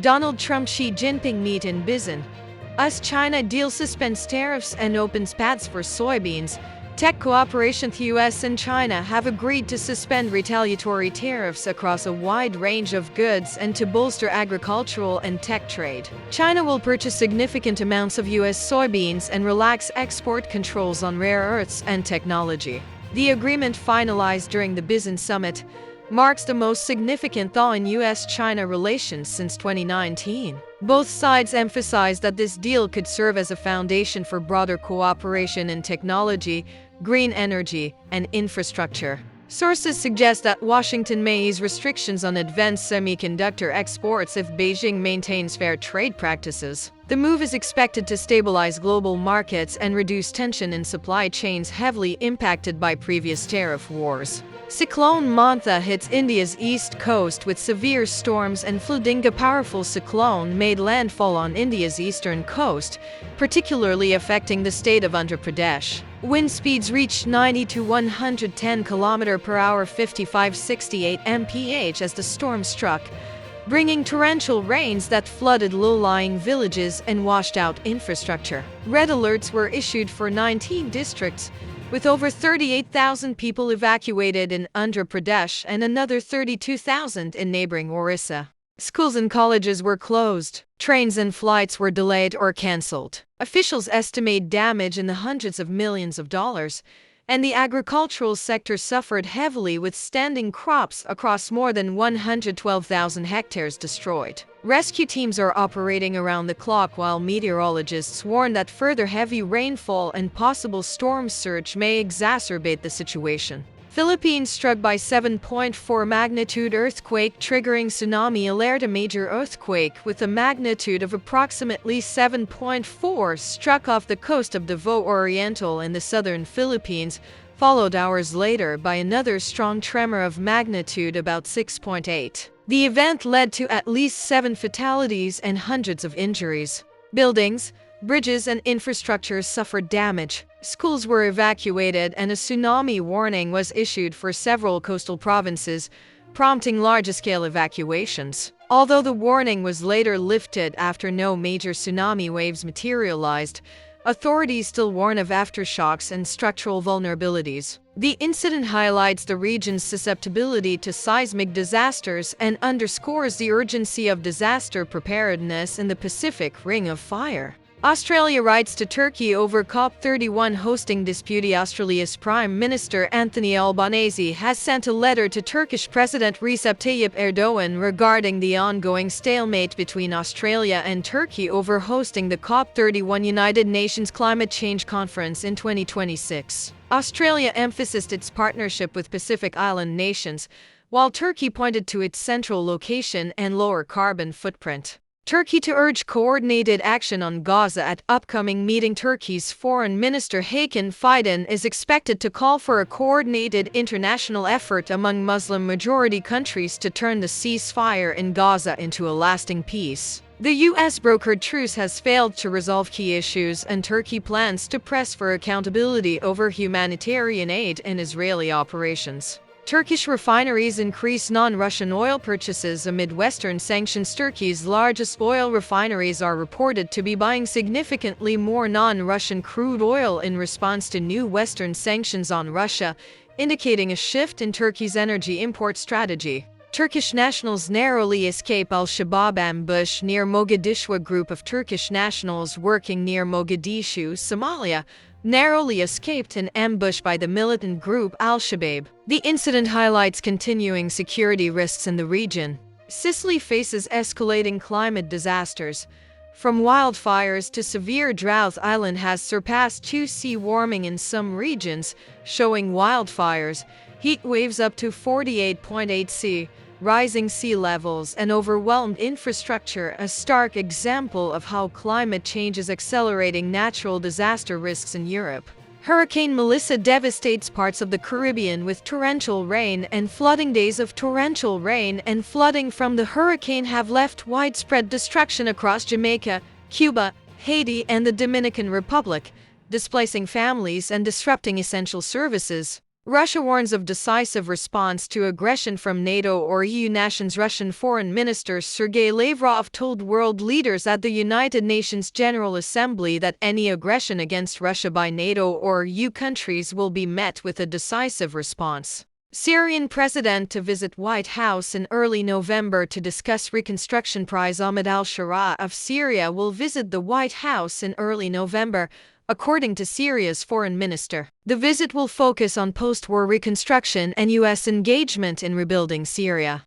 Donald Trump-Xi Jinping meet in Busan. US-China deal suspends tariffs and opens paths for soybeans. Tech cooperation. The US and China have agreed to suspend retaliatory tariffs across a wide range of goods and to bolster agricultural and tech trade. China will purchase significant amounts of US soybeans and relax export controls on rare earths and technology. The agreement, finalized during the Busan summit, marks the most significant thaw in US-China relations since 2019. Both sides emphasized that this deal could serve as a foundation for broader cooperation in technology, green energy, and infrastructure. Sources suggest that Washington may ease restrictions on advanced semiconductor exports if Beijing maintains fair trade practices. The move is expected to stabilize global markets and reduce tension in supply chains heavily impacted by previous tariff wars. Cyclone Mantha hits India's east coast with severe storms and flooding. A powerful cyclone made landfall on India's eastern coast, particularly affecting the state of Andhra Pradesh. Wind speeds reached 90 to 110 km per hour, 55-68 mph as the storm struck, bringing torrential rains that flooded low-lying villages and washed out infrastructure. Red alerts were issued for 19 districts, with over 38,000 people evacuated in Andhra Pradesh and another 32,000 in neighboring Orissa. Schools and colleges were closed. Trains and flights were delayed or cancelled. Officials estimate damage in the hundreds of millions of dollars, and the agricultural sector suffered heavily, with standing crops across more than 112,000 hectares destroyed. Rescue teams are operating around the clock, while meteorologists warn that further heavy rainfall and possible storm surge may exacerbate the situation. Philippines struck by 7.4 magnitude earthquake triggering tsunami alert. A major earthquake with a magnitude of approximately 7.4 struck off the coast of Davao Oriental in the southern Philippines, followed hours later by another strong tremor of magnitude about 6.8. The event led to at least 7 fatalities and hundreds of injuries. Buildings, bridges, and infrastructure suffered damage. Schools were evacuated, and a tsunami warning was issued for several coastal provinces, prompting large-scale evacuations. Although the warning was later lifted after no major tsunami waves materialized, authorities still warn of aftershocks and structural vulnerabilities. The incident highlights the region's susceptibility to seismic disasters and underscores the urgency of disaster preparedness in the Pacific Ring of Fire. Australia writes to Turkey over COP31 hosting dispute. Australia's Prime Minister Anthony Albanese has sent a letter to Turkish President Recep Tayyip Erdogan regarding the ongoing stalemate between Australia and Turkey over hosting the COP31 United Nations Climate Change Conference in 2026. Australia emphasized its partnership with Pacific Island nations, while Turkey pointed to its central location and lower carbon footprint. Turkey to urge coordinated action on Gaza at upcoming meeting. Turkey's Foreign Minister Hakan Fidan is expected to call for a coordinated international effort among Muslim-majority countries to turn the ceasefire in Gaza into a lasting peace. The US-brokered truce has failed to resolve key issues, and Turkey plans to press for accountability over humanitarian aid and Israeli operations. Turkish refineries increase non-Russian oil purchases amid Western sanctions. Turkey's largest oil refineries are reported to be buying significantly more non-Russian crude oil in response to new Western sanctions on Russia, indicating a shift in Turkey's energy import strategy. Turkish nationals narrowly escape al-Shabaab ambush near Mogadishu. A group of Turkish nationals working near Mogadishu, Somalia, narrowly escaped an ambush by the militant group al-Shabaab. The incident highlights continuing security risks in the region. Sicily faces escalating climate disasters. From wildfires to severe drought, the island has surpassed 2°C warming in some regions, showing wildfires, heat waves up to 48.8°C, rising sea levels, and overwhelmed infrastructure, a stark example of how climate change is accelerating natural disaster risks in Europe. Hurricane Melissa devastates parts of the Caribbean with torrential rain and flooding. Days of torrential rain and flooding from the hurricane have left widespread destruction across Jamaica, Cuba, Haiti, and the Dominican Republic, displacing families and disrupting essential services. Russia warns of decisive response to aggression from NATO or EU nations. Russian Foreign Minister Sergei Lavrov told world leaders at the United Nations General Assembly that any aggression against Russia by NATO or EU countries will be met with a decisive response. Syrian president to visit White House in early November to discuss reconstruction. Prize Ahmed al-Shara of Syria will visit the White House in early November, according to Syria's foreign minister. The visit will focus on post-war reconstruction and U.S. engagement in rebuilding Syria.